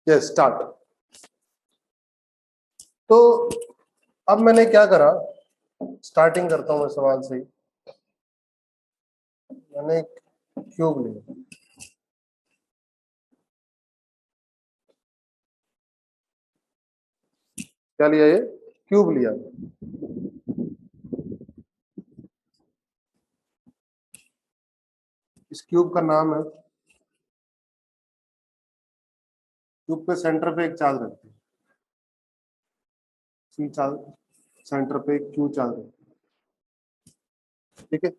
Yes start. तो अब मैंने क्या करा, स्टार्टिंग करता हूं मैं सवाल से ही। मैंने एक क्यूब लिया, क्या लिया, ये क्यूब लिया। इस क्यूब का नाम है, क्यूब पे सेंटर पे एक चार्ज रखते हैं, सी चार्ज सेंटर पे एक क्यू चार्ज रखते हैं, ठीक है।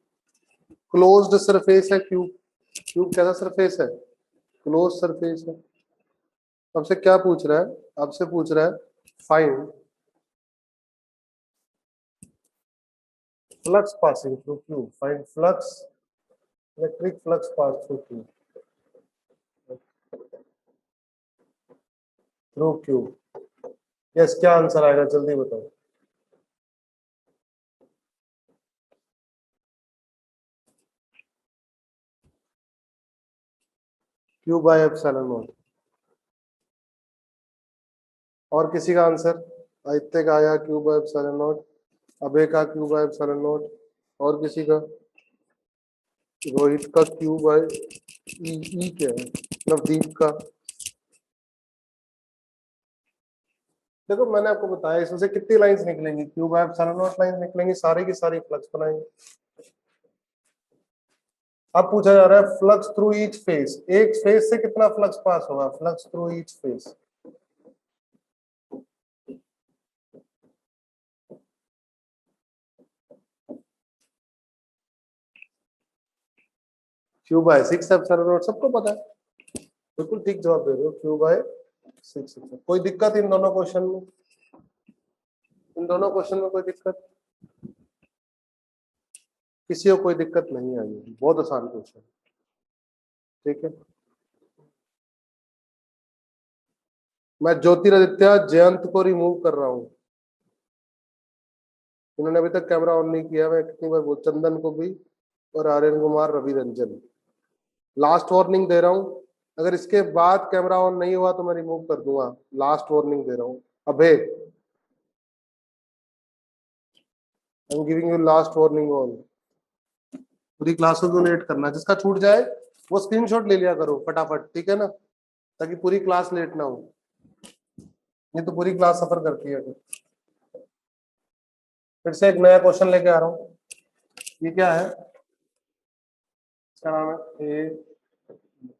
क्लोज्ड सरफेस है क्यूब, क्यूब कैसा सरफेस है, क्लोज सरफेस है। आपसे क्या पूछ रहा है, आपसे पूछ रहा है find flux passing through cube, find flux, electric flux pass through cube, through cube. Yes, क्या आंसर आएगा जल्दी बताओ। Q by epsilon not. और किसी का आंसर, आदित्य का आया क्यू बाय एप्सिलॉन नॉट, अभय का क्यू बाय एप्सिलॉन नॉट, और किसी का, रोहित का क्यू बाय ई क्या है, नवदीप का। देखो मैंने आपको बताया इसमें से कितनी लाइंस निकलेंगी, Q by epsilon not line निकलेंगी, सारी की सारी फ्लक्स बनाएंगे। अब पूछा जा रहा है फ्लक्स थ्रू ईच फेस, एक फेस से कितना फ्लक्स पास होगा, flux through each face. Q by 6 epsilon naught, सबको पता है, बिल्कुल ठीक जवाब दे रहे हो, क्यू बाय 6। कोई दिक्कत इन दोनों क्वेश्चन में, इन दोनों क्वेश्चन में कोई दिक्कत, किसी को कोई दिक्कत नहीं आई, बहुत आसान क्वेश्चन, ठीक है। मैं ज्योतिरादित्य जयंत को रिमूव कर रहा हूं, इन्होंने अभी तक कैमरा ऑन नहीं किया, मैं कितनी बार बोल, चंदन को भी, और आर्यन कुमार, रवि रंजन। लास्ट वार्निंग दे रहा हूं, अगर इसके बाद कैमरा ऑन नहीं हुआ तो मैं रिमूव कर दूंगा, लास्ट वार्निंग दे रहा हूं। Abhay, I am giving you last warning on. पूरी क्लास को लेट करना, जिसका छूट जाए वो स्क्रीनशॉट ले लिया करो फटाफट, ठीक है ना, ताकि पूरी क्लास लेट ना हो, नहीं तो पूरी क्लास सफर करती है। फिर से एक नया क्वेश्चन लेके आ रहा हूँ, ये क्या है, इसका नाम है A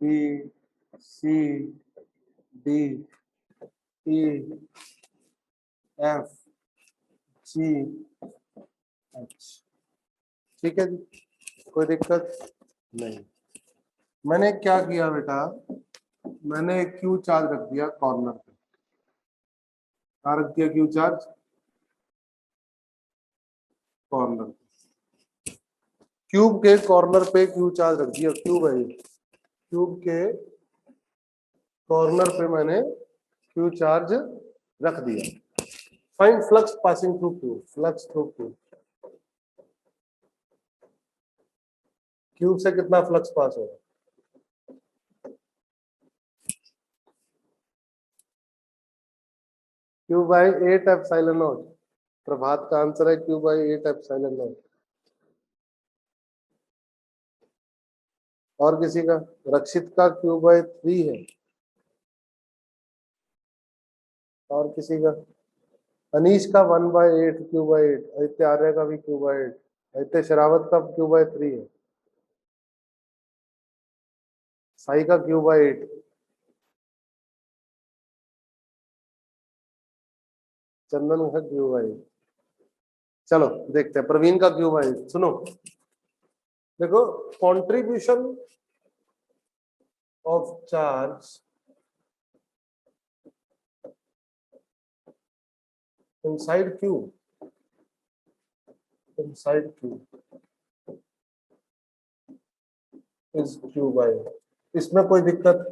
B C D E F G H, ठीक है जी, कोई दिक्कत नहीं। मैंने क्या किया बेटा, मैंने क्यू चार्ज रख दिया कॉर्नर पे, क्या रख दिया क्यू चार्ज, कॉर्नर, क्यूब के कॉर्नर पे क्यू चार्ज रख दिया, क्यूब है, क्यूब के कॉर्नर पे मैंने क्यू चार्ज रख दिया। Find flux passing through cube, flux through cube, cube से कितना फ्लक्स पास होगा, क्यू बाई 8 एप्सिलॉन नॉट। प्रभात का आंसर है क्यू बाई 8 एप्सिलॉन नॉट। और किसी का, रक्षित का क्यू बाई 3 है, और किसी का, अनीश का 1/8 क्यू बाई 8, आदित्य आर्य का भी क्यू बाई 8, आदित्य शरावत का क्यू बाई 3 है, साई का क्यू बाई 8, चंदन का क्यू बाई 8। चलो देखते हैं, प्रवीण का क्यू बाई 8। सुनो, देखो, contribution of charge inside cube, inside cube is Q by 8, इसमें कोई दिक्कत,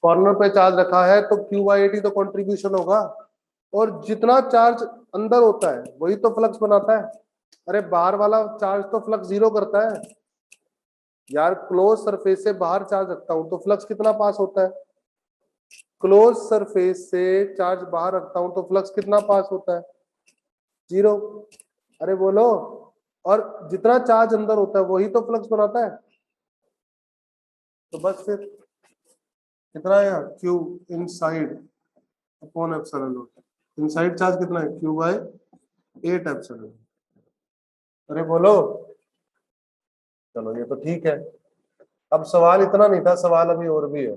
कॉर्नर पे चार्ज रखा है तो क्यू बाई 8 ही तो कंट्रीब्यूशन होगा, और जितना चार्ज अंदर होता है वही तो फ्लक्स बनाता है। अरे बाहर वाला चार्ज तो फ्लक्स जीरो करता है यार, क्लोज सरफेस से बाहर चार्ज रखता हूं तो फ्लक्स कितना पास होता है, क्लोज सरफेस से चार्ज बाहर रखता हूं तो फ्लक्स कितना पास होता है? 0। अरे बोलो। और जितना चार्ज अंदर होता है वही तो फ्लक्स बनाता है। तो बस फिर कितना है Q inside upon epsilon naught. Inside charge कितना है? Q by 8 epsilon. अरे बोलो। चलो ये तो ठीक है। अब सवाल इतना नहीं था, सवाल अभी और भी है।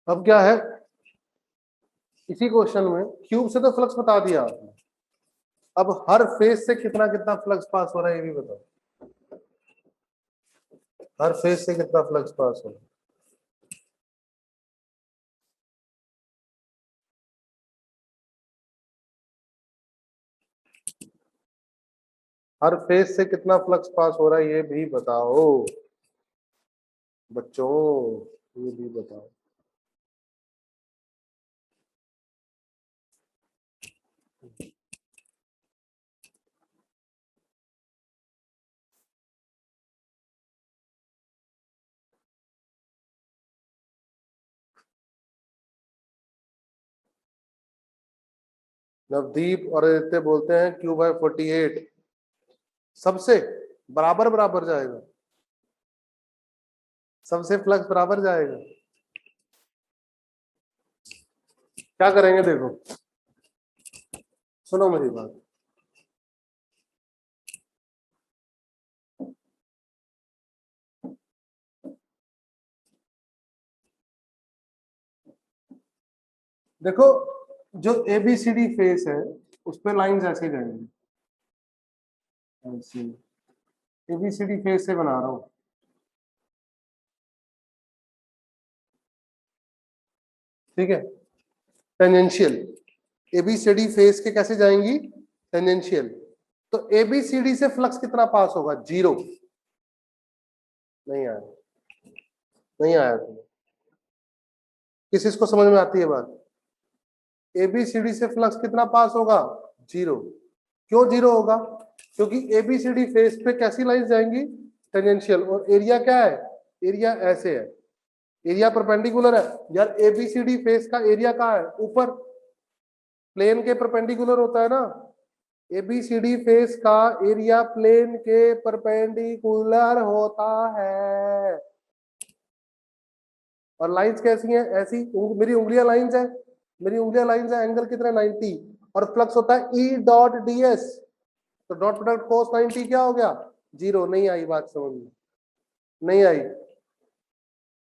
अब क्या है इसी क्वेश्चन में, क्यूब से तो फ्लक्स बता दिया आपने, अब हर फेज से कितना कितना फ्लक्स पास हो रहा है ये भी बताओ। हर फेज से कितना फ्लक्स पास हो रहा है? हर फेज से कितना फ्लक्स पास हो रहा है ये भी बताओ बच्चों, ये भी बताओ। नवदीप और आदित्य बोलते हैं क्यू बाय 48 सबसे बराबर बराबर जाएगा, सबसे फ्लक्स बराबर जाएगा। क्या करेंगे देखो, सुनो मेरी बात। देखो जो एबीसीडी फेस है उस पे लाइंस ऐसे जाएंगी, ऐसे एबीसीडी फेस से बना रहा हूं, ठीक है। टेंजेंशियल एबीसीडी फेस के कैसे जाएंगी? टेंजेंशियल। तो एबीसीडी से फ्लक्स कितना पास होगा? 0। नहीं आया, नहीं आया तुम्हें? किस इसको समझ में आती है बात? एबीसीडी से फ्लक्स कितना पास होगा? 0। क्यों 0 होगा? क्योंकि एबीसीडी फेस पे कैसी लाइन जाएंगी? टेंजेंशियल। और एरिया क्या है? एरिया ऐसे है, एरिया परपेंडिकुलर है यार। एबीसीडी फेस का एरिया कहाँ है? ऊपर, प्लेन के परपेंडिकुलर होता है ना। एबीसीडी फेस का एरिया प्लेन के परपेंडिकुलर होता है। और लाइंस कैसी हैं? ऐसी मेरी उंगलियां लाइंस है, मेरी उंगलियां लाइंस है। एंगल कितना? 90। और फ्लक्स होता है ई डॉट डीएस। तो डॉट प्रोडक्ट कोस 90 क्या हो गया? 0। नहीं आई बात समझ में? नहीं आई?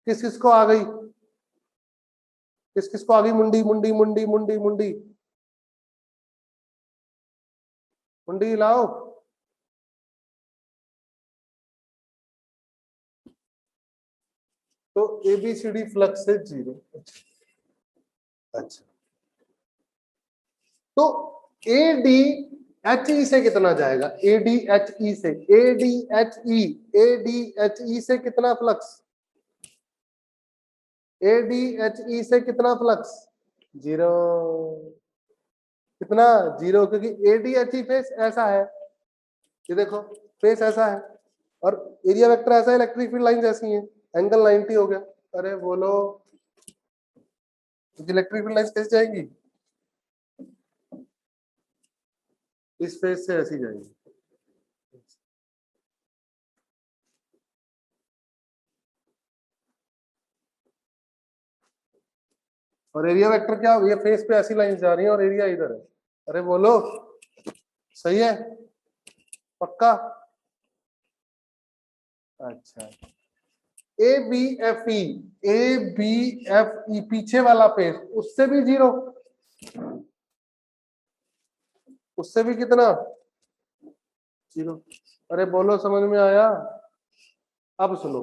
किस किस को आ गई? किस किस को आ गई? मुंडी मुंडी मुंडी मुंडी मुंडी मुंडी लाओ। तो एबीसीडी फ्लक्स से 0। अच्छा, तो एडी एच ई से कितना जाएगा? एडी एच ई से, A D H E, A D H E से कितना फ्लक्स? एडी एच ई से कितना फ्लक्स? 0। कितना? 0, क्योंकि एडी एच ई फेस ऐसा है, ये देखो फेस ऐसा है, और एरिया वेक्टर ऐसा है, इलेक्ट्रिक फील्ड लाइंस ऐसी हैं, एंगल 90 हो गया। अरे बोलो, इलेक्ट्रिक फील्ड लाइंस कैसे जाएंगी? इस फेस से ऐसी जाएंगी। और एरिया वेक्टर क्या? ये फेस पे ऐसी लाइंस जा रही है और एरिया इधर है। अरे बोलो, सही है? पक्का? अच्छा, A B F E, A B F E पीछे वाला फेस, उससे भी 0, उससे भी कितना 0। अरे बोलो समझ में आया? अब सुनो,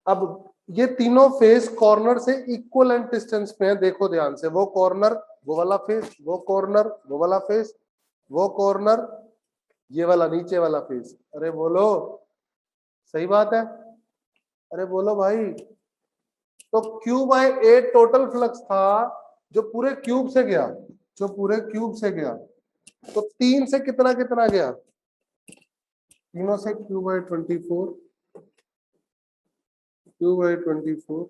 अब ये तीनों फेस कॉर्नर से इक्वल डिस्टेंस पे है, देखो ध्यान से, वो कॉर्नर, वो वाला फेस, वो कॉर्नर, वो वाला फेस, वो कॉर्नर, ये वाला नीचे वाला फेस। अरे बोलो, सही बात है? अरे बोलो भाई। तो Q by A total flux था जो पूरे क्यूब से गया, जो पूरे क्यूब से गया, तो 3 से कितना कितना गया? तीनों से Q by 24, Q by 24,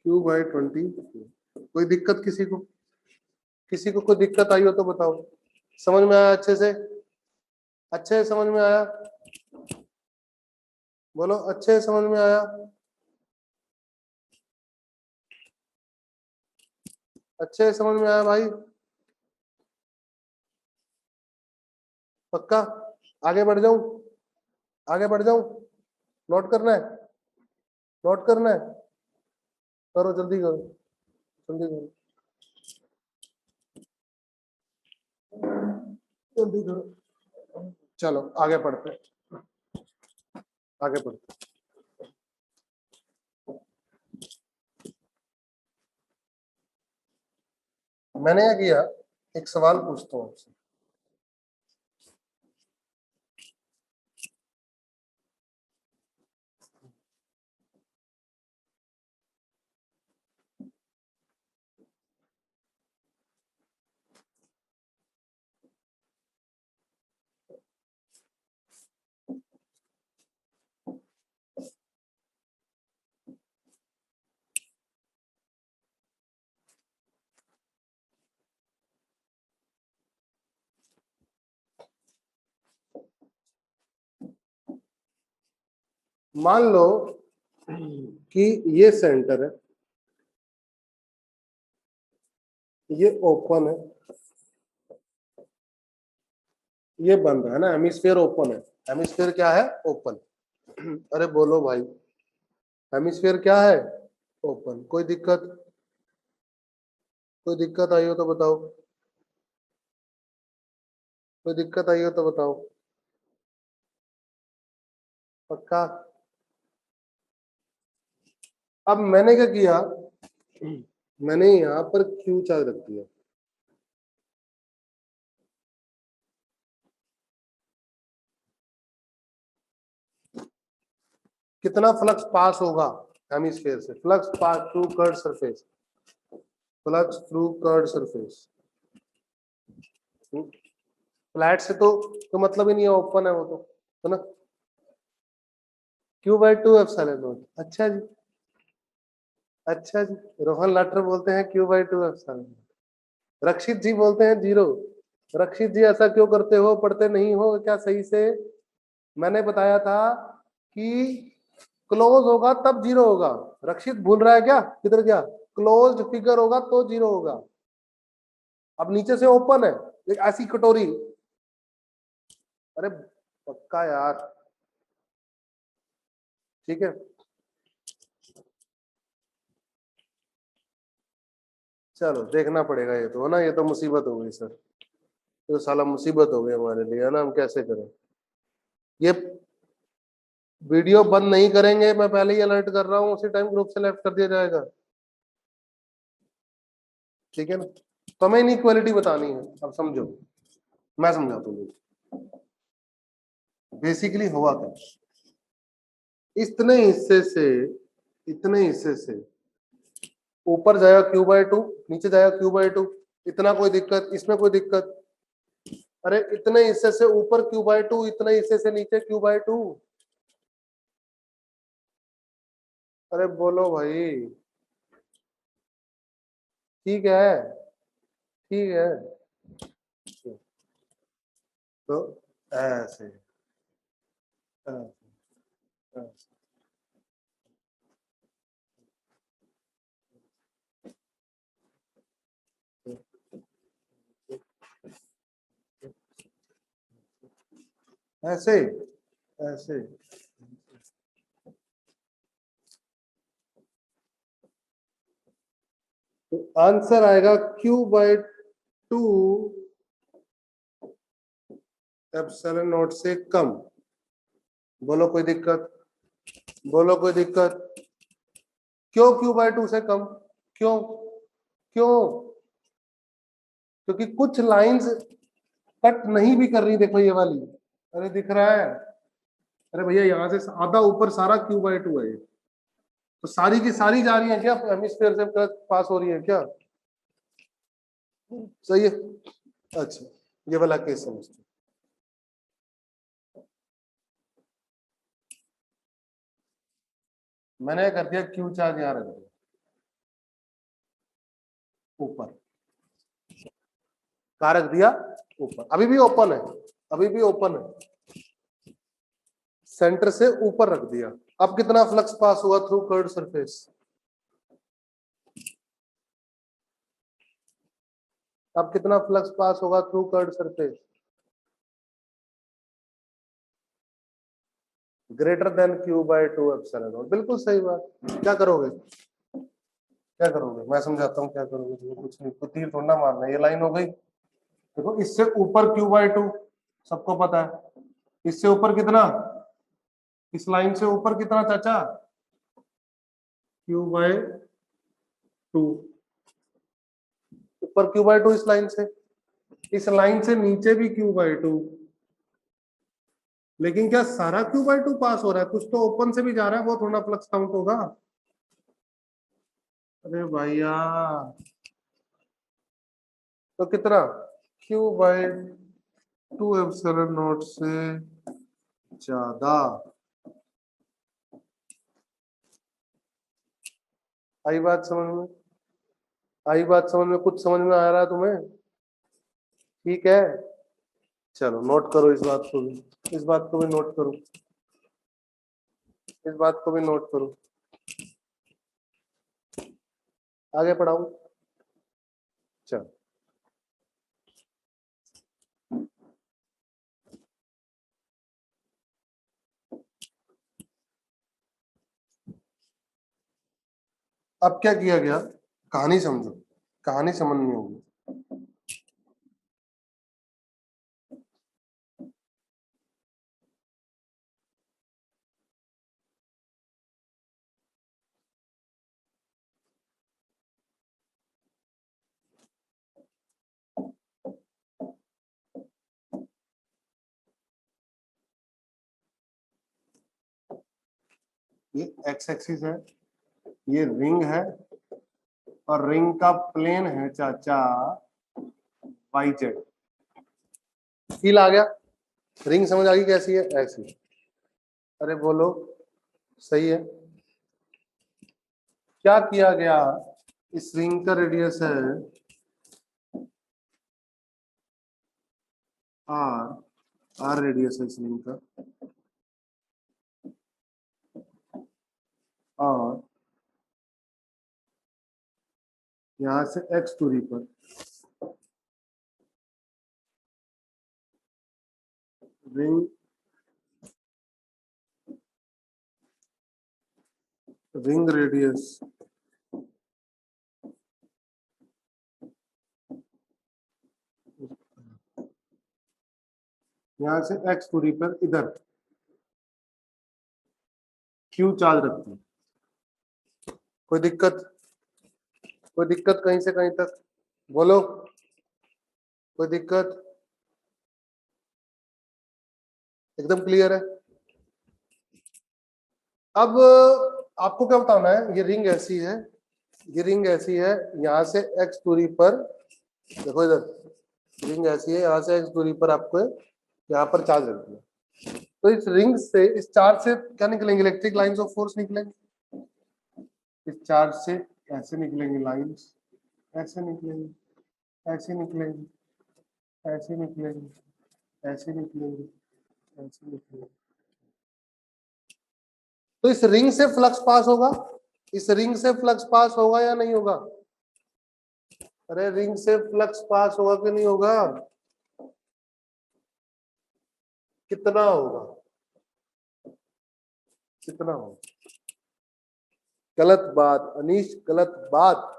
Q by 24। कोई दिक्कत किसी को? किसी को कोई दिक्कत आई हो तो बताओ। समझ में आया अच्छे से? अच्छे से समझ में आया? बोलो अच्छे से समझ में आया? अच्छे से समझ में आया भाई? पक्का? आगे बढ़ जाऊं? आगे बढ़ जाऊं? नोट करना है? नोट करना है? करो जल्दी करो, जल्दी करो, जल्दी करो। चलो आगे बढ़ते हैं, आगे बढ़ते हैं। मैंने क्या किया, एक सवाल पूछता हूँ आपसे। मान लो कि ये सेंटर है, ये ओपन है, ये बंद है ना, हेमिस्फीयर ओपन है। हेमिस्फीयर क्या है? ओपन। अरे बोलो भाई, हेमिस्फीयर क्या है? ओपन। कोई दिक्कत? कोई दिक्कत आई हो तो बताओ, कोई दिक्कत आई हो तो बताओ। पक्का? अब मैंने क्या किया, मैंने यहाँ पर क्यू चार्ज रख दिया। कितना फ्लक्स पास होगा हेमिस्फीयर से? Flux pass through curved surface, flux through curved surface. Flat से तो मतलब ही नहीं है, ओपन है वो तो ना। Q by two epsilon not. अच्छा जी, अच्छा जी। रोहन लाटर बोलते हैं क्यू बाई टू एप्सिलॉन। रक्षित जी बोलते हैं 0। रक्षित जी ऐसा क्यों करते हो, पढ़ते नहीं हो क्या सही से? मैंने बताया था कि क्लोज होगा तब 0 होगा। रक्षित भूल रहा है क्या? किधर गया? क्लोज्ड फिगर होगा तो 0 होगा। अब नीचे से ओपन है, एक ऐसी कटोरी। अरे पक्का यार, ठीक है। चलो देखना पड़ेगा, ये तो है ना, ये तो मुसीबत हो गई सर, ये तो साला मुसीबत हो गई हमारे लिए, है ना। हम कैसे करें ये? वीडियो बंद नहीं करेंगे, मैं पहले ही अलर्ट कर रहा हूँ, उसी टाइम ग्रुप से लेफ्ट कर दिया जाएगा। ठीक है ना? तो हमें इनइक्वालिटी बतानी है, अब समझो, मैं समझाता हूँ। बेसिकली हुआ क्या, इतने हिस्से से, इतने हिस्से से ऊपर जाएगा क्यू बाई टू, नीचे जाएगा क्यू बाई टू, इतना कोई दिक्कत? इसमें कोई दिक्कत? अरे इतने हिस्से से ऊपर क्यू बाई टू, इतने हिस्से से नीचे क्यू बाई टू। अरे बोलो भाई। ठीक है, ठीक है। तो ऐसे, ऐसे, ऐसे। ऐसे, ऐसे, आंसर आएगा Q/2 एप्सिलॉन नॉट से कम। बोलो कोई दिक्कत, बोलो कोई दिक्कत। क्यों Q/2 से कम? क्यों क्यों? क्योंकि कुछ लाइंस कट नहीं भी कर रही, देखो ये वाली, अरे दिख रहा है, अरे भैया यहाँ से आधा ऊपर सारा Q/2 है, तो सारी की सारी जा रही है क्या हेमिस्फीयर से पास हो रही है क्या? सही है। अच्छा ये वाला केस समझते, मैंने कर दिया क्यू चार्ज यहाँ रख दिया ऊपर, कहाँ रख दिया? ऊपर। अभी भी ओपन है, अभी भी ओपन है, सेंटर से ऊपर रख दिया। अब कितना फ्लक्स पास हुआ थ्रू कर्व्ड सरफेस? अब कितना फ्लक्स पास होगा through curved surface? Greater than Q/2 epsilon not. बिल्कुल सही बात। क्या करोगे, क्या करोगे? मैं समझाता हूँ क्या करोगे। कुछ नहीं, तो तीर थोड़ा मारना, ये लाइन हो गई, देखो इससे ऊपर Q/2 सबको पता है, इससे ऊपर कितना, इस लाइन से ऊपर कितना चाचा? Q/2, ऊपर Q/2 इस लाइन से, इस लाइन से नीचे भी Q/2, लेकिन क्या सारा Q/2 पास हो रहा है? कुछ तो ओपन से भी जा रहा है, वो थोड़ा फ्लक्स काउंट होगा। अरे भैया तो कितना Q/2 एप्सिलॉन नॉट से ज्यादा। आई बात समझ में? आई बात समझ में? कुछ समझ में आ रहा है तुम्हें? ठीक है, चलो नोट करो इस बात को भी, इस बात को भी नोट करो, इस बात को भी नोट करो। आगे पढ़ाऊं? चलो अब क्या किया गया, कहानी समझो, कहानी समझनी होगी। ये एक्स एक्सिस है, ये रिंग है, और रिंग का प्लेन है चाचा वाई जेड। फील आ गया? रिंग समझ आ गई कैसी है? ऐसी। अरे बोलो, सही है। क्या किया गया, इस रिंग का रेडियस है आर, आर रेडियस है इस रिंग का, और यहां से एक्स दूरी पर रिंग, रिंग रेडियस यहां से एक्स दूरी पर इधर क्यू चार्ज रखती है। कोई दिक्कत, कोई दिक्कत कहीं से कहीं तक? बोलो कोई दिक्कत? एकदम क्लियर है। अब आपको क्या बताना है, ये रिंग ऐसी है, ये रिंग ऐसी है, यहाँ से एक्स दूरी पर, देखो इधर रिंग ऐसी है, यहाँ से एक्स दूरी पर आपको यहाँ पर चार्ज रखना है। तो इस रिंग से, इस चार्ज से क्या निकलेंगे? इलेक्ट्रिक लाइंस ऑफ फोर्स निकलेंगे। इस चार्ज से ऐसे निकलेंगे लाइंस, ऐसे निकलेंगे, ऐसे निकलेंगे, ऐसे निकलेंगे, ऐसे निकलेंगे, ऐसे निकलेंगे। तो इस रिंग से फ्लक्स पास होगा, इस रिंग से फ्लक्स पास होगा या नहीं होगा? अरे रिंग से फ्लक्स पास होगा कि नहीं होगा? कितना होगा, कितना होगा? गलत बात अनीश, गलत बात।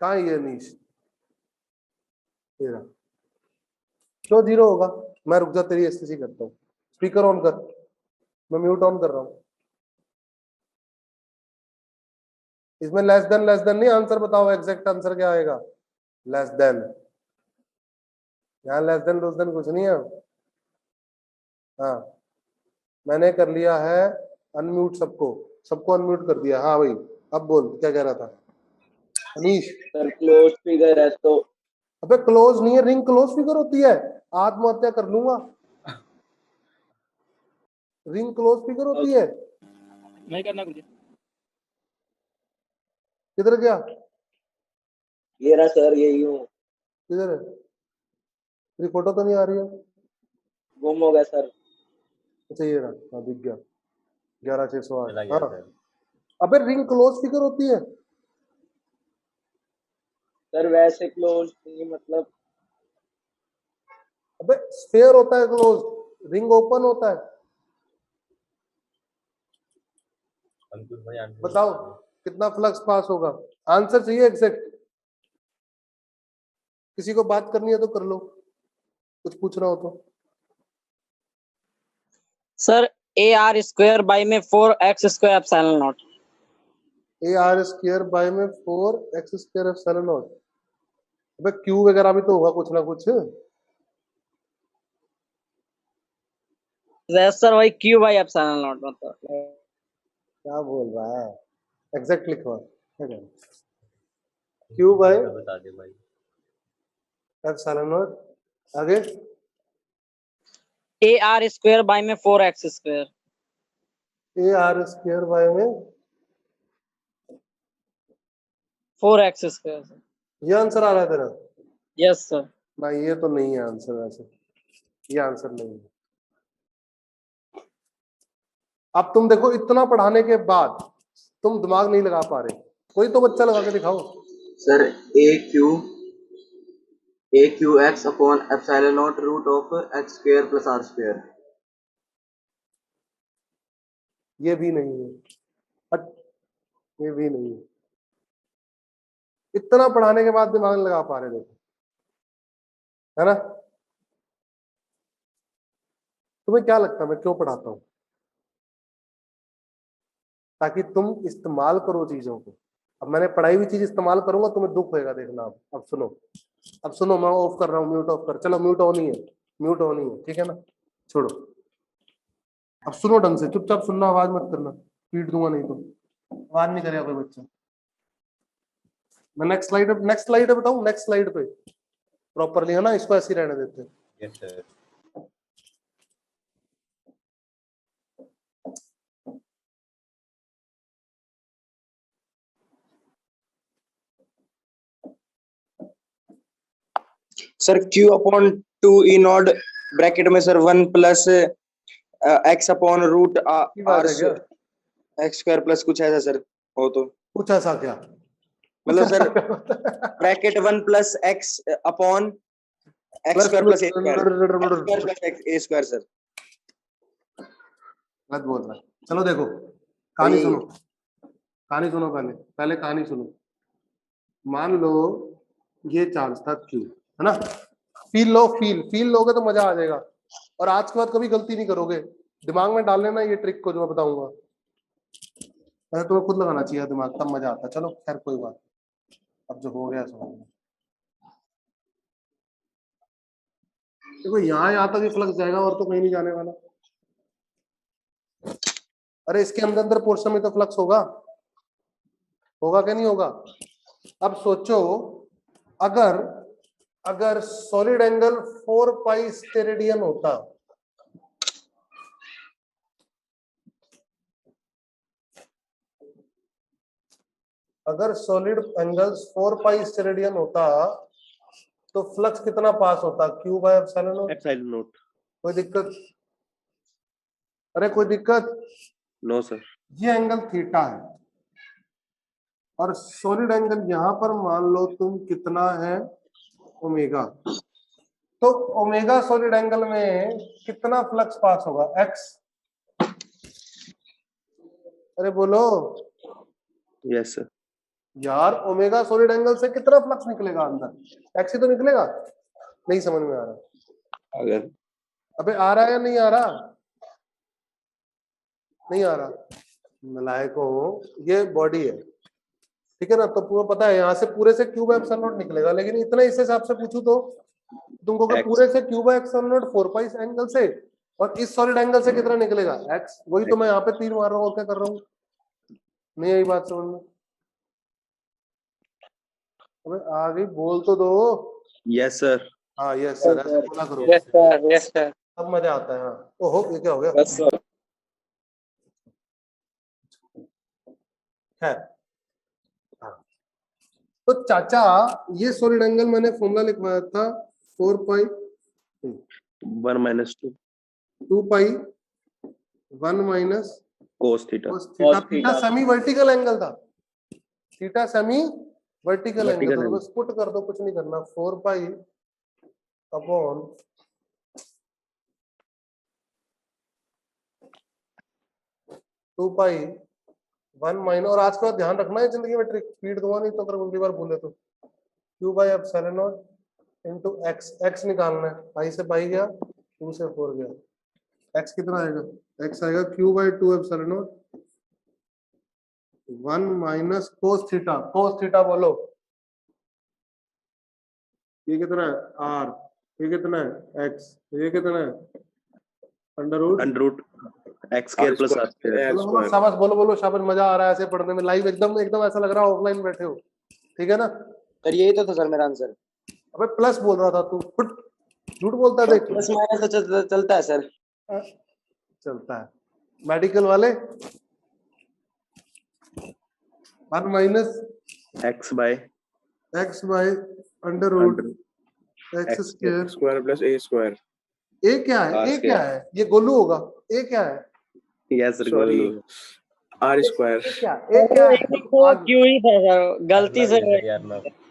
कहाँ है ये अनीश? तेरा क्यों जीरो होगा? मैं रुक जा, तेरी एसटीसी करता हूँ। स्पीकर ऑन कर, मैं म्यूट ऑन कर रहा हूँ। इसमें लेस देन नहीं, आंसर बताओ, एग्जैक्ट आंसर क्या आएगा? Less than. यहाँ लेस देन कुछ नहीं है। हाँ, मैंने कर लिया है अनम्यूट सबको, सबको अनम्यूट कर दिया। हाँ भाई, अब बोल क्या कह रहा था अनीश? सर क्लोज फिगर है तो। अबे क्लोज नहीं है, रिंग क्लोज फिगर होती है। आत्महत्या कर लूंगा। रिंग क्लोज फिगर होती है। नहीं करना कुछ। किधर गया? ये रहा सर, यही हूँ। किधर है? तेरी फोटो तो नहीं आ रही है। गुम हो गया सर। अच्छा ये रहा, हाँ दिख गया, 11608। चला गया हाँ, सर। अबे रिंग क्लोज फिगर होती है। सर वैसे क्लोज नहीं, मतलब अबे स्फेयर होता है क्लोज, रिंग ओपन होता है। अंकुर भाई आंसर बताओ कितना फ्लक्स पास होगा? आंसर चाहिए एग्जैक्ट। किसी को बात करनी है तो कर लो, कुछ पूछना हो तो। Sir A R square by में 4x square epsilon not. A R square by में 4x स्क्वायर एप्सिलॉन नॉट। अबे क्यू वगैरह भी तो होगा कुछ ना कुछ। सर वही क्यू बाई एप्सिलॉन नॉट मतलब। क्या बोल रहा है? एग्जैक्ट लिखवा, क्यू बाय बता दे भाई। Epsilon not. आगे ए आर स्क्वायर बाई में 4x square. A R square by में 4x स्क्वायर। ये आंसर आ रहा है तेरा? Yes sir. भाई ये तो नहीं है आंसर, वैसे ये आंसर नहीं है। अब तुम देखो, इतना पढ़ाने के बाद तुम दिमाग नहीं लगा पा रहे। कोई तो बच्चा लगा के दिखाओ। Sir A Q X upon epsilon naught root of X square plus R square. ये भी नहीं है। हट, ये भी नहीं है। इतना पढ़ाने के बाद दिमाग नहीं लगा पा रहे, देखो, है ना? तुम्हें क्या लगता है मैं क्यों पढ़ाता हूं? ताकि तुम इस्तेमाल करो चीजों को। अब मैंने पढ़ाई हुई चीज इस्तेमाल करूंगा, तुम्हें दुख होएगा, देखना। अब सुनो, अब सुनो, मैं ऑफ कर रहा हूँ, म्यूट ऑफ कर। चलो म्यूट ऑन ही है, म्यूट ऑन ही है, ठीक है ना? छोड़ो, अब सुनो ढंग से, चुपचाप सुनना, आवाज मत करना, पीट दूंगा नहीं तो। आवाज नहीं करेगा कोई बच्चा। मैं नेक्स्ट स्लाइड बताऊं, नेक्स्ट स्लाइड पे प्रॉपरली, है ना? इसको ऐसे ही रहने देते हैं। Yes sir. Sir Q upon 2 E not bracket में sir 1 plus X upon root की बात आर है क्या? एक्स स्क्वायर प्लस कुछ ऐसा सर हो तो। कुछ ऐसा क्या? मतलब sir bracket 1 plus X upon X square plus A square plus A square sir. मत बोल रहा है। चलो देखो, कहानी सुनो, कहानी सुनो, पहले पहले कहानी सुनो। मान लो ये चांस था क्यू, है ना? फील लो, फील लोगे तो मजा आ जाएगा। और आज के बाद कभी गलती नहीं करोगे। दिमाग में डाल लेना ये ट्रिक को जो मैं बताऊंगा। पहले तुम्हें खुद लगाना चाहिए दिमाग, तब मजा आता है। चलो खैर कोई बात, अब जो हो गया सो हो गया। देखो यहाँ तक ही फ्लक्स जाएगा, और तो कहीं नहीं जाने वाला। अरे इसके अंदर अंदर पोर्शन में तो फ्लक्स होगा, होगा क्या नहीं होगा? अब सोचो, अगर अगर सॉलिड एंगल 4 पाई स्टेरेडियन होता, अगर सॉलिड एंगल्स 4 पाई स्टेरेडियन होता तो फ्लक्स कितना पास होता? Q by epsilon naught. कोई दिक्कत? अरे कोई दिक्कत? No sir. ये एंगल थीटा है, और सॉलिड एंगल यहां पर मान लो तुम कितना है, ओमेगा। तो ओमेगा सॉलिड एंगल में कितना फ्लक्स पास होगा? एक्स। अरे बोलो। Yes sir. यार ओमेगा सॉलिड एंगल से कितना फ्लक्स निकलेगा अंदर, एक्स ही तो निकलेगा। नहीं समझ में आ रहा। अगर अबे आ रहा है या नहीं आ रहा? नहीं आ रहा। नलायकों, ये बॉडी है, ठीक है ना, तो पूरा पता है यहाँ से पूरे से क्यूब एप्सिलॉन नॉट निकलेगा, लेकिन इतना इस हिसाब से पूछूं तो तुमको कि X. पूरे से cube epsilon not 4 pi angle से, और इस सॉलिड एंगल से कितना निकलेगा, एक्स। वही तो मैं यहाँ पे तीर मार रहा हूँ, और क्या कर रहा हूँ। नहीं आई बात समझ में? अबे आ गई, बोल तो दो। Yes sir. हाँ यस सर, ऐसे बोला करो, Yes sir, yes sir. तब मजा आता है। हाँ ओहो, ये क्या हो गया Yes sir. है। हाँ तो चाचा, ये सॉलिड एंगल मैंने फॉर्मूला लिखवाया था 4 pi 1 minus 2 2 pi 1 minus cos theta. cos theta. Cos theta theta. Semi vertical angle था, theta semi vertical angle Vertical था, तो angle. बस पुट कर दो, कुछ नहीं करना। 4 पाई अपॉन 2 पाई 1 माइनस, और आज के बाद ध्यान रखना है जिंदगी में ट्रिक, स्पीड दूंगा नहीं तो, अगर अगली बार भूले तो, Q by epsilon not into x. X निकालना है, पाई से पाई गया, 2 से 4 गया, एक्स कितना आएगा, एक्स आएगा Q by 2 epsilon naught 1 minus cos theta. Cos theta बोलो, ये कितना है आर, ये कितना है एक्स, ये कितना है under root Under root x square plus r square. बोलो शाबाश, बोलो बोलो शाबाश, मजा आ रहा है ऐसे पढ़ने में, लाइव एकदम एकदम ऐसा लग रहा है ऑफलाइन बैठे हो, ठीक है ना। सर यही तो था सर मेरा आंसर। अबे प्लस बोल रहा था तू, फुट झूठ बोलता है, देख प्लस माइनस तो चलता है सर। चलता है। मेडिकल वाले 1 माइनस x by X by under root X square square plus A square. A क्या है, R ए क्या square. है, ये गोलू होगा। ए क्या है, yes sir. Sorry Golu. R square. A क्या, ए क्या है तो आगे क्यू ही था सर, गलती से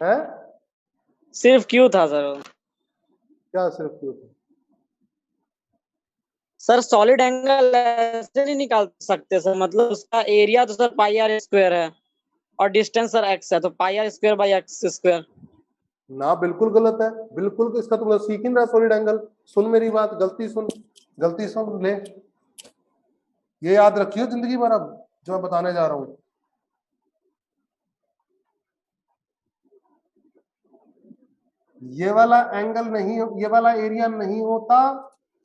है, सिर्फ क्यू था सर। क्या सिर्फ क्यों था? सर सॉलिड एंगल ऐसे नहीं निकाल सकते सर, मतलब उसका एरिया तो सर पाई आर स्क्वायर है और डिस्टेंस सर एक्स है, तो pi R square by X square. ना बिल्कुल गलत है, बिल्कुल। इसका तो मतलब सीख ही नहीं रहा सॉलिड एंगल। सुन मेरी बात, गलती सुन, गलती सुन ले, ये याद रखियो जिंदगी भर अब जो मैं बताने जा रहा हूँ। ये वाला एंगल नहीं, ये वाला एरिया नहीं होता,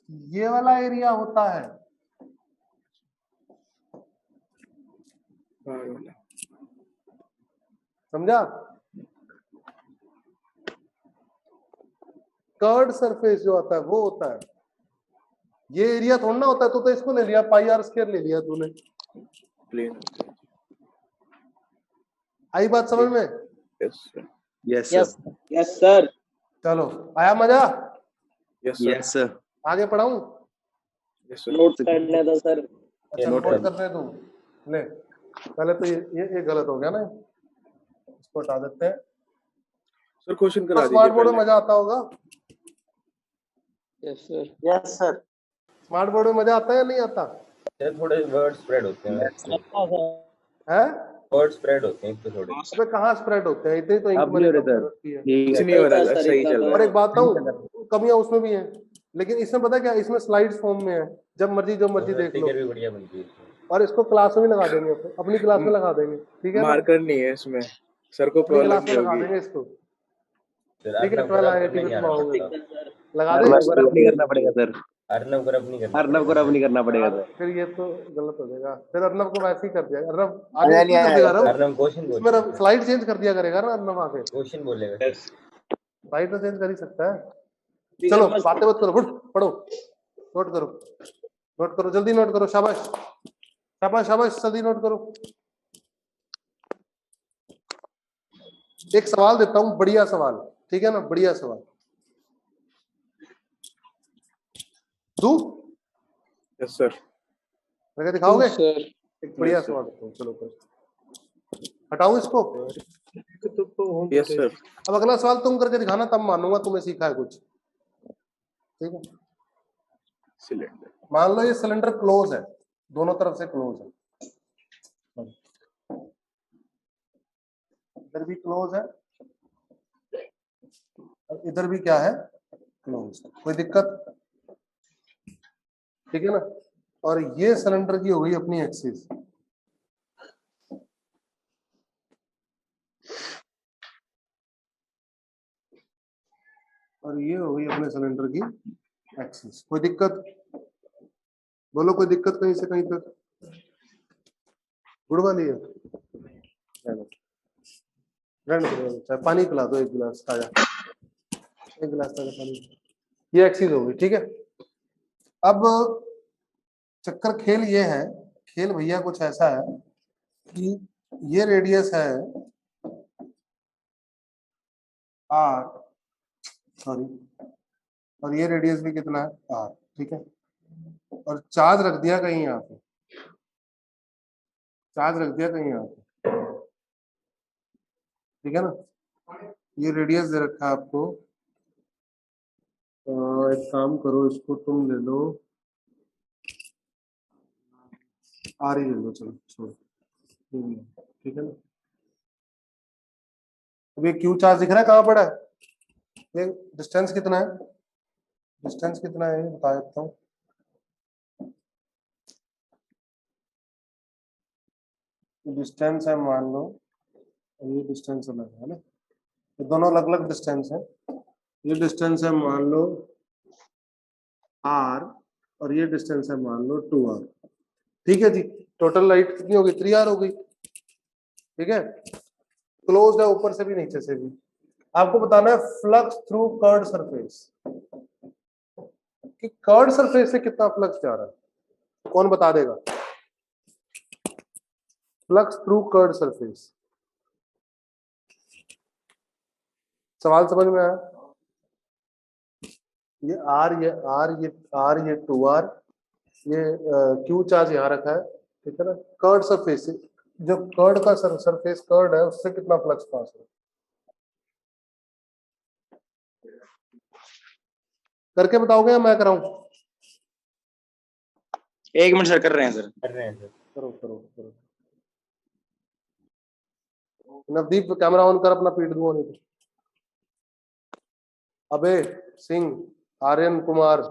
ये वाला एरिया होता है। समझा? कर्ड सरफेस जो आता है वो होता है, ये एरिया थोड़ा ना होता है। तो इसको ले लिया, पाई आर स्क्वायर ले लिया तूने। प्लेन। आई बात समझ में? Yes sir. yes sir. Yes sir. चलो, आया मजा? Yes sir. yes sir. आगे पढ़ाऊं? Yes sir. नोट कर ले दो सर। अच्छा नोट नोट कर करने दूं, ले। पहले तो ये गलत हो गया ना, इसको हटा देते हैं। सर क्वेश्चन करा दीजिए स्मार्ट बोर्ड में पहले। मजा आता होगा, yes sir. yes sir. Smart board में मजा आता है या नहीं आता थोड़े वर्ड स्प्रेड होते हैं, है? वर्ड स्प्रेड होते हैं तो थोड़े। अबे कहाँ स्प्रेड होते हैं, इतनी तो इंक अब मैंने नहीं हो कम रहा कर रखी है। कुछ नहीं हो रहा, सही चल रहा और है। एक बात बताऊं, कमियां उसमें भी हैं, लेकिन इसमें पता है क्या, इसमें स्लाइड्स फॉर्म में है, जब मर्जी जो मर्जी देख लो। फिगर भी बढ़िया बनती है इसमें। और इसको क्लास में भी लगा देंगे, अपनी क्लास में लगा देंगे, ठीक है ना? मार्कर नहीं है इसमें, सर को अपनी प्रॉब्लम क्लास में नहीं लगा होगी। देंगे इसको, फिर ठीक है? अर्नव 12 को IIT में नहीं तुम आना आओगे, पड़ता। लगा अर्नव देंगे। को रब नहीं करना पड़ेगा सर। अर्नव को रब नहीं करना अर्नव को रब नहीं करना पड़ेगा सर। फिर ये तो गलत हो जाएगा, फिर अर्नव को वैसे ही कर दिया। अर्नव आगे नहीं कर देगा, अर्नव अर्नव क्वेश्चन इसमें बोलेगा, स्लाइड चेंज कर दिया करेगा ना अर्नव आगे, क्वेश्चन बोलेगा। स्लाइड तो चेंज कर ही सकता है। चलो बातें मत करो, पढ़ो, नोट करो, नोट करो, जल्दी नोट करो, शाबाश शाबाश शाबाश, जल्दी नोट करो। एक सवाल देता हूं, बढ़िया सवाल, ठीक है ना, बढ़िया सवाल दू, यस सर। लगे दिखाओगे? सर। एक बढ़िया सवाल देता हूं, चलो कर हटाऊं इसको। Yes sir. अब अगला सवाल तुम करके दिखाना, तब मानूंगा तुम्हें सीखा है कुछ, ठीक है? सिलेंडर। मान लो ये सिलेंडर क्लोज है, दोनों तरफ से क्लोज है, इधर भी क्लोज है और इधर भी क्या है, क्लोज। कोई दिक्कत? ठीक है ना। और ये सिलेंडर की हो गई अपनी एक्सिस। और ये हो गई अपने सिलेंडर की एक्सिस। कोई दिक्कत? बोलो कोई दिक्कत कहीं से कहीं तक? गुड़ वाली है? चाहे पानी पिला दो एक गिलास ताजा, एक गिलास ताजा पानी। ये एक्सिस हो गई, ठीक है। अब चक्कर खेल ये है, खेल भैया कुछ ऐसा है कि ये रेडियस है आर, सॉरी, और ये रेडियस भी कितना है आर, ठीक है। और चार्ज रख दिया कहीं यहाँ पे, चार्ज रख दिया कहीं यहाँ पे, ठीक है ना। ये रेडियस दे रखा है आपको। एक काम करो, इसको तुम ले लो, आर ही ले लो, चलो छोड़ो, ठीक है ना। अब ये क्यू चार्ज दिख रहा है कहाँ पड़ा है? ये डिस्टेंस कितना है, डिस्टेंस कितना है ये बता देता हूँ। डिस्टेंस है मान लो, और ये डिस्टेंस अलग है ना, ये दोनों अलग अलग डिस्टेंस है। ये डिस्टेंस है मान लो आर, और ये डिस्टेंस है मान लो 2r, ठीक है जी। टोटल लाइट कितनी होगी? 3r हो गई, ठीक है। क्लोज्ड है ऊपर से भी नीचे से भी। आपको बताना है फ्लक्स थ्रू कर्ड सरफेस, कि कर्ड सरफेस से कितना फ्लक्स जा रहा है, कौन बता देगा? फ्लक्स थ्रू कर्ड सरफेस, सवाल समझ में आया? ये आर, ये आर, ये आर, ये 2r, ये क्यू चार्ज यहाँ रखा है, ठीक है ना। कर्ड सरफेस से, जो कर्ड का सरफेस कर्ड है उससे कितना फ्लक्स पास है, करके बताओगे या मैं कराऊं? एक मिनट सर, कर रहे हैं सर। कर रहे हैं सर। करो करो करो। नवदीप कैमरा ऑन कर, अपना पीट दूंगा नहीं तो। अबे सिंह, आर्यन कुमार,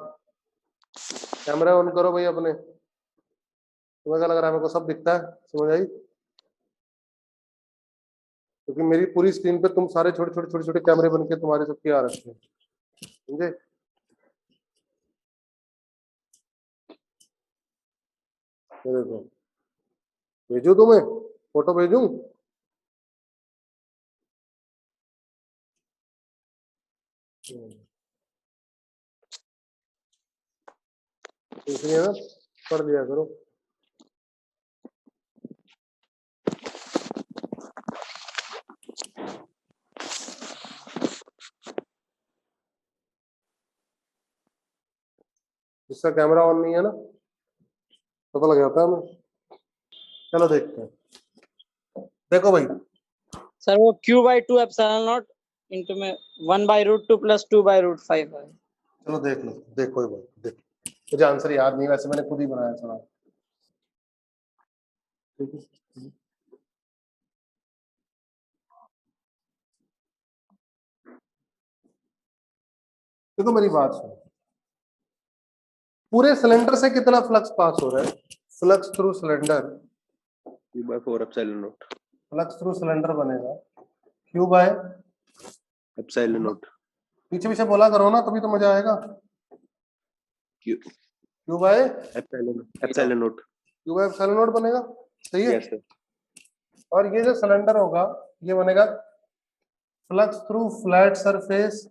कैमरा ऑन करो भाई अपने। तुम्हें क्या लग रहा है मेरे को सब दिखता है? समझ आई? क्योंकि मेरी पूरी स्क्रीन पे तुम सारे छोटे छोटे छोटे छोटे कैमरे बन के तुम्हारे सबके आ रखे हैं, समझे? ये देखो, भेजू तुम्हें फोटो, भेजू? इसलिए ना पढ़ लिया करो। जिसका कैमरा ऑन नहीं है ना, पता लग जाता है हमें। चलो देखते हैं, देखो भाई। सर वो q/2 एप्सिलॉन नॉट इनटू में 1/√2 + 2/√5 है। चलो देख लो, देखो ये बात, देखो। मुझे आंसर याद नहीं, वैसे मैंने खुद ही बनाया सवाल, ठीक है। देखो मेरी बात सुनो, पूरे सिलेंडर से कितना फ्लक्स पास हो रहा है? Flux through cylinder, Q/4 epsilon naught. Flux through cylinder बनेगा Q बाय, Epsilon naught. पीछे पीछे बोला करो ना, तभी तो मजा आएगा। Q. Q by Epsilon naught. Q by epsilon naught बनेगा, सही है। Yes sir. और ये जो सिलेंडर होगा ये बनेगा flux through flat surface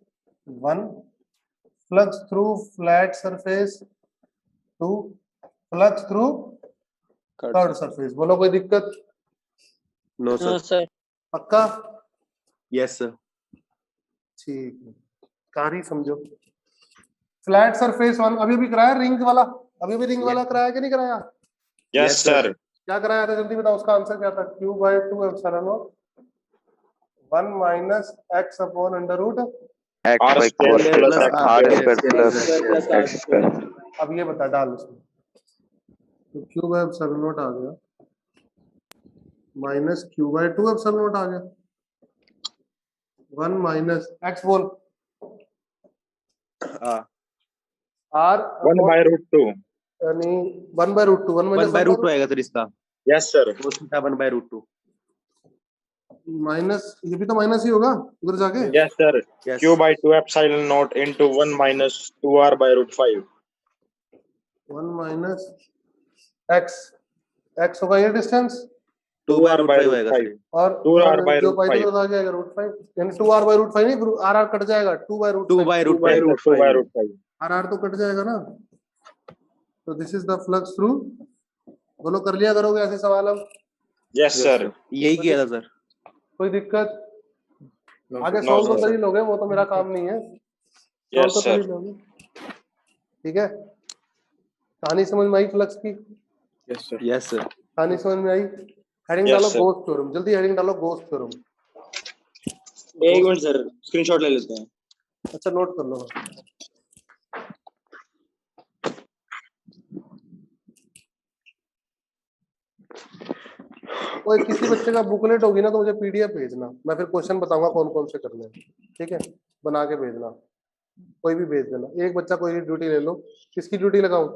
1, flux through flat surface 2, flux through curved surface. बोलो कोई दिक्कत? No sir. हाँ सर। पक्का? Yes sir. ठीक है, कहानी समझो। फ्लैट सरफेस 1 अभी भी कराया, रिंग वाला अभी भी रिंग वाला कराया कि नहीं कराया? Yes sir. क्या कराया था जल्दी बताओ, उसका आंसर क्या था? Q/2 epsilon naught 1 - x upon under root. R square plus X square. अब ये बता डाल उसमें, तो Q/2 एप्सिलॉन नॉट आ गया माइनस Q/2 एप्सिलॉन नॉट आ गया, 1 माइनस एक्स बोल हाँ आर 1/√2. यानी 1/√2 1 1 माइनस by root 2 आएगा सर इसका Yes sir. cos theta 1 by root 2 minus ये भी तो माइनस ही होगा उधर जाके Yes sir. yes Q/2 epsilon naught into 1 minus 2r/√5. 1 minus x x होगा ये डिस्टेंस 2 by root 5 आएगा सर और 2r/√5. जो पाइथागोरस आ जाएगा √5 यानी 2r/√5 नहीं आर आर कट जाएगा 2 by root 2 5 by root 5 2/√5. Are are तो कट जाएगा ना तो this is the flux through बोलो कर लिया करोगे ऐसे सवाल अब Yes sir. यही किया था सर कोई दिक्कत आगे No, सॉल्व तो sir. कर ही लोगे वो तो मेरा काम नहीं है Yes सॉल्व तो कर sir. ही लोगे ठीक है कहानी समझ में आई फ्लक्स की Yes sir. yes sir कहानी समझ में आई हेडिंग Yes, डालो sir. गोस थ्योरम जल्दी हेडिंग डालो गोस थ्योरम एक मिनट सर स्क्रीनशॉट ले लेते हैं अच्छा नोट कर लो कोई किसी बच्चे का बुकलेट होगी ना तो मुझे पीडीएफ भेजना मैं फिर क्वेश्चन बताऊंगा कौन कौन से करने हैं ठीक है बना के भेजना कोई भी भेज देना एक बच्चा कोई ड्यूटी ले लो किसकी ड्यूटी लगाऊं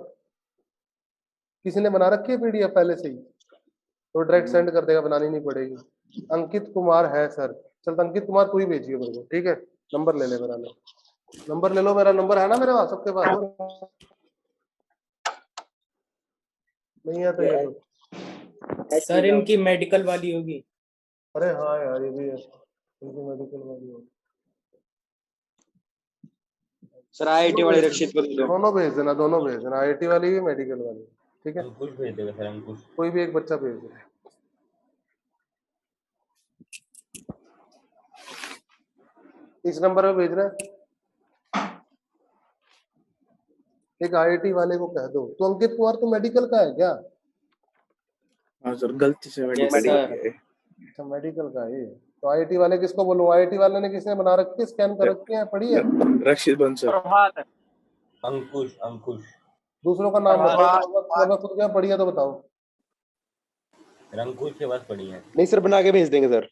किसी ने बना रखी है पीडीएफ पहले से ही तो डायरेक्ट सेंड कर देगा बनानी नहीं पड़ेगी अंकित कुमार है सर चल तो अंकित कुमार तू ही भेजिए मेरे को ठीक है नंबर ले ले मेरा नंबर ले लो मेरा नंबर है ना मेरे पास सबके पास नहीं है तो ये लो। सर इनकी मेडिकल वाली होगी। अरे हाँ यार ये भी है इनकी मेडिकल वाली हो सर आईआईटी वाले रक्षित को दे दो दोनों भेज देना आईआईटी वाली भी मेडिकल वाली ठीक है अंकुश भेज देगा सर अंकुश कोई भी एक बच्चा भेज देना इस नंबर पे भेजना है एक आईआईटी वाले को कह दो तो अंकित कुमार तो मेडिकल का है क्या हाँ सर गलती से Yes, sir. अच्छा मेडिकल का है तो आईआईटी वाले किसको बोलूं आईआईटी वाले ने किसने बना रखी है स्कैन कर रखी है पढ़ी है रक्षित बंसल अंकुश अंकुश दूसरों का नाम बताओ मैं खुद क्या पढ़ी है तो बताओ अंकुश के पास पड़ी है नहीं सर बना के भेज देंगे सर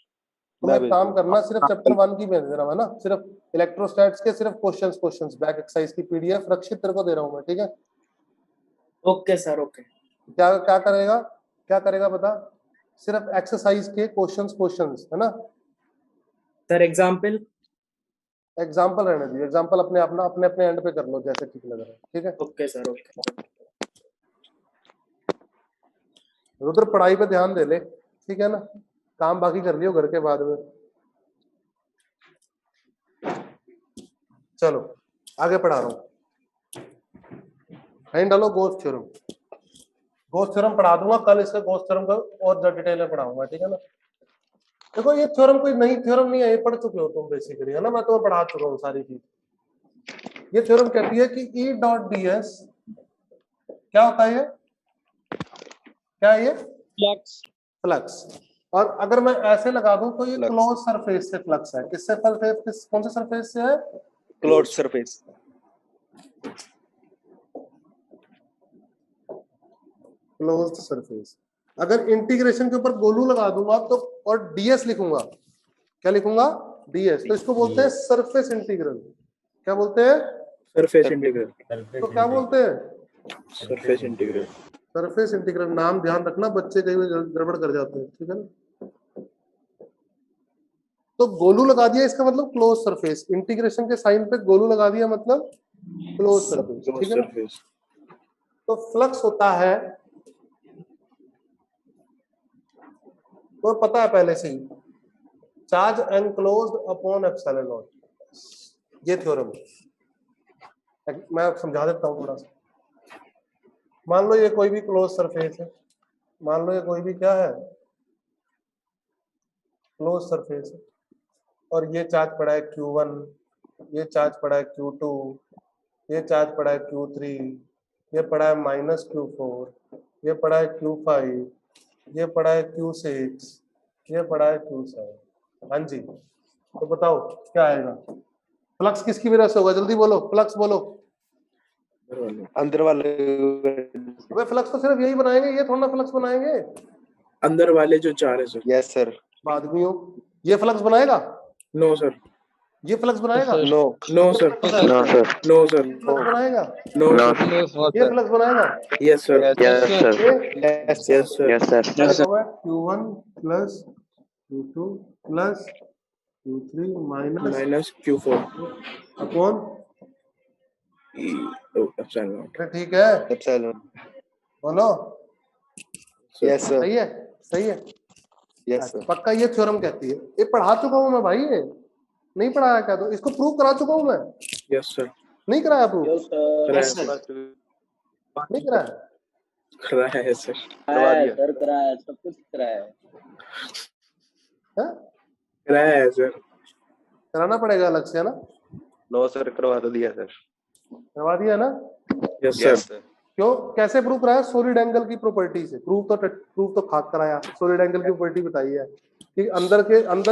तुम एक काम करना सिर्फ चैप्टर 1 की भेज देना है ना सिर्फ इलेक्ट्रोस्टैट्स के सिर्फ क्वेश्चंस बैक एक्सरसाइज की पीडीएफ रक्षित तेरे को दे रहा हूं मैं ठीक है ओके सर ओके। क्या क्या करेगा बता सिर्फ एक्सरसाइज के क्वेश्चंस है ना सर एग्जाम्पल एग्जांपल रहने दीजिए एग्जांपल अपने अपने एंड पे कर लो जैसे ठीक लग रहा है ठीक है ओके सर ओके। उधर पढ़ाई पे ध्यान दे ले ठीक है ना काम बाकी कर लियो घर के बाद में चलो आगे पढ़ा रहा हूँ हैंड डालो गोस थ्योरम पढ़ा दूंगा कल इसका गोस थ्योरम का और डिटेल में पढ़ाऊंगा ठीक है ना देखो ये थ्योरम कोई नई थ्योरम नहीं है ये पढ़ चुके हो तुम बेसिकली है ना मैं तुम्हें पढ़ा चुका हूँ सारी चीज ये थ्योरम कहती है कि E डॉट ds क्या होता है ये क्या है ये फ्लक्स और अगर मैं ऐसे लगा दूं तो ये क्लोज सरफेस से फ्लक्स है किससे कौन से सरफेस से है क्लोज्ड सरफेस क्लोज्ड सरफेस अगर इंटीग्रेशन के ऊपर गोलू लगा दूंगा तो और ds लिखूंगा क्या लिखूंगा ds तो इसको बोलते हैं सरफेस इंटीग्रल क्या बोलते हैं सरफेस इंटीग्रल तो क्या बोलते हैं सरफेस इंटीग्रल सरफेस इंटीग्रल नाम ध्यान रखना बच्चे कई बार गड़बड़ कर जाते हैं ठीक है ना तो गोलू लगा दिया इसका मतलब क्लोज सरफेस इंटीग्रेशन के साइन पे गोलू लगा दिया मतलब क्लोज सरफेस ठीक है ना तो फ्लक्स होता है तो पता है पहले से ही charge enclosed upon epsilon not ये थ्योरम मैं समझा देता हूँ थोड़ा सा मान लो ये कोई भी क्लोज सरफेस है मान लो ये कोई भी क्या है क्लोज सरफेस है और ये चार्ज पड़ा है Q1 ये चार्ज पड़ा है Q2 ये चार्ज पड़ा है Q3 ये पड़ा है -Q4 ये पड़ा है Q5 ये पड़ा है Q6 ये पड़ा है Q7 हाँ जी तो बताओ क्या आएगा फ्लक्स किसकी वजह से होगा जल्दी बोलो फ्लक्स बोलो अंदर वाले अबे फ्लक्स तो सिर्फ यही बनाएंगे ये थोड़ा ना फ्लक्स बनाएंगे अंदर वाले जो चार है सर यस सर बाद में हो ये फ्लक्स बनाएगा नो सर ये फ्लक्स बनाएगा? No No, sir. No sir No, sir. ये फ्लक्स बनाएगा? No, no sir. ये फ्लक्स बनाएगा? Yes, sir. यस सर ये yes Yes, sir. Yes sir Yes, sir. Q1 plus Q2 plus Q3 minus Minus Q4. Upon, Oh, epsilon. ठीक है, epsilon बोलो yes sir सही है, सही है। यस सर पक्का ये थ्योरम कहती है, ये पढ़ा चुका हूं मैं भाई, ये नहीं पढ़ाया क्या? तो इसको प्रूव करा चुका हूं मैं, Yes, sir. नहीं कराया प्रूव? Yes, sir. नहीं कराया? कराया है sir. करवा दिया सर कराया, सब कुछ कराया है। हाँ? कराया है sir. कराना पड़ेगा अलग से, है ना? नो सर करवा तो दिया सर करवा दिया ना? Yes, sir. यस सर क्यों, कैसे प्रूव कराया? सॉलिड एंगल की प्रॉपर्टी से प्रूव तो खाक कराया, सॉलिड एंगल की प्रॉपर्टी बताई है कि अंदर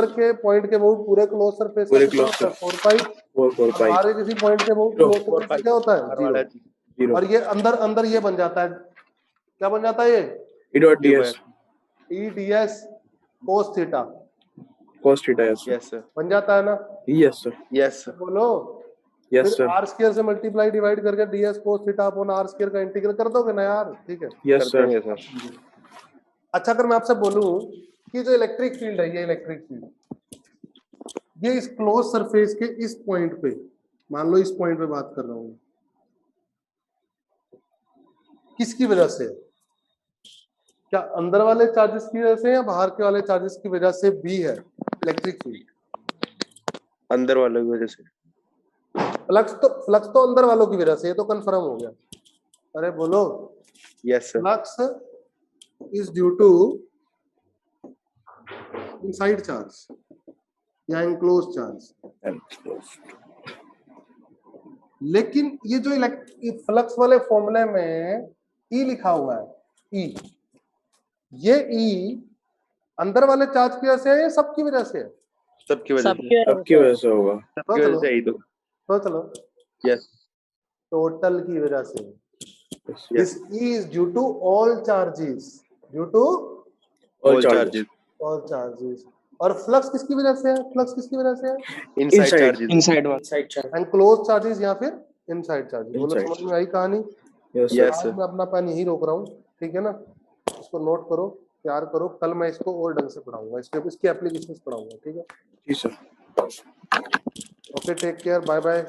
के पॉइंट के बहुत पूरे क्लोज सरफेस पूरे close 4 पाई, 4, 4, 5. बाहर के किसी पॉइंट के बहुत Zero. क्लोज सरफेस क्या होता है? वाला 0। 0. और ये अंदर ये बन जाता है, क्या बन जाता है ये? E dot ds. E D S cos theta Cos theta. Yes, sir. Yes sir बन जाता है ना? Yes, sir. यस सर बोलो, Yes, फिर sir. आर स्क्वायर से मल्टीप्लाई डिवाइड करके D S cos theta upon R square का integral कर दोगे ना यार? ठीक है। Yes, कर sir. देंगे सर अच्छा, अगर मैं आपसे बोलूं कि जो इलेक्ट्रिक फील्ड है, ये इलेक्ट्रिक फील्ड, ये इस क्लोज सरफेस के इस पॉइंट पे, मान लो इस पॉइंट पे बात कर रहा हूं, किसकी वजह से है? क्या अंदर वाले चार्जेस की वजह से या बाहर के वाले चार्जेस की वजह से भी है इलेक्ट्रिक फील्ड? अंदर वालों की वजह से फ्लक्स तो अंदर वालों की वजह से, ये तो कंफर्म हो गया। अरे बोलो, yes sir flux is due to inside charge या इनक्लोज चार्ज। And close. लेकिन ये जो फ्लक्स वाले फॉर्मूले में ई लिखा हुआ है, ई, ये ई अंदर वाले चार्ज की वजह से है या सबकी वजह से है? सबकी वजह से सबके सबकी वजह से होगा. सबकी वजह से ही तो तो चलो, यस टोटल की वजह से। Yes. This E is due to all charges, due to All charges. All charges. और फ्लक्स किसकी वजह से है? फ्लक्स किसकी वजह से है? Inside Inside. Charges Inside one. Inside charge. Enclose charges या फिर इनसाइड चार्जेस। बोलो, Inside. समझ में आई कहानी? Yes, sir. Yes, आज sir. मैं अपना पेन यही रोक रहा हूँ, ठीक है ना? इसको नोट करो, तैयार करो, कल मैं इसको और ढंग से पढ़ाऊंगा, इसकी एप्लीकेशन पढ़ाऊंगा, ठीक है? जी sir. Okay, take care, bye bye.